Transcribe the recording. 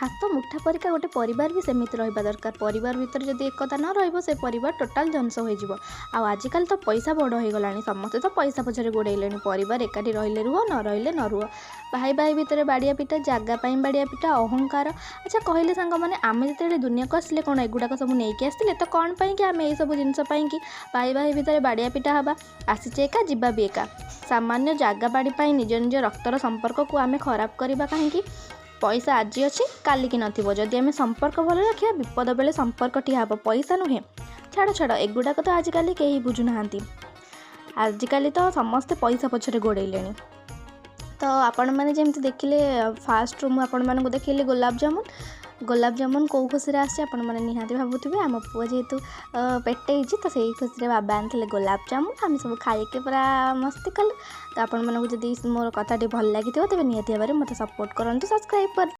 हाथ मुठा परिका गोटे परिवार भी सेमिति रहिबा दरकार। परिवार भितर जदि एकता न रहिबो से परिवार टोटाल ध्वंस होइजिवो। आजिकल तो पैसा बड़ हो गलानी, समस्ते तो पैसा पछरे गोड़ेलेनी। परिवार एकाठी रहिले रुह, न रहिले न रुह। भाई भाई भितर बाड़िया पिटा, जागा पाई बाड़िया पिटा, अहंकार। अच्छा कहले सांग मैंने आम जो दुनिया को आसिले कौन एगुड़ाक सब नहीं आसते तो कौन पाई आम ये सब जिनस भाई भाई भितर बाड़िया पिटा हवा, आसीचे एका जीवा भी एका। सामान्य जागा बाड़ी पाई निज निज रक्तर संपर्क को आम खराब करवा कहीं। पैसा आज अच्छी काली की नथिबो। जदि आम संपर्क भल रखा विपद बेले संपर्क ठिया हे, पैसा नुहे। छाड़ छाड़ एगुड़ाक तो आजिकल कहीं बुझुना। आजिकल तो समस्ते पैसा पछरे गोड़ेले। तो आपण मैंने जमी देखिले फास्ट रूम आपण मानक देखिले गुलाब जामुन कौ खुशी आसी आपण मैंने निहाती भावुवे। आम पुआ जेहेतु पेटे तो से खुशी बाबा आनी गुलाब जामुन आम सब खाइके पूरा मस्ती कलु। तो आपण मानक जदि मोर कथाटी भल लगी तेज निहाती भाव मत सपोर्ट करूँ, सब्सक्राइब कर।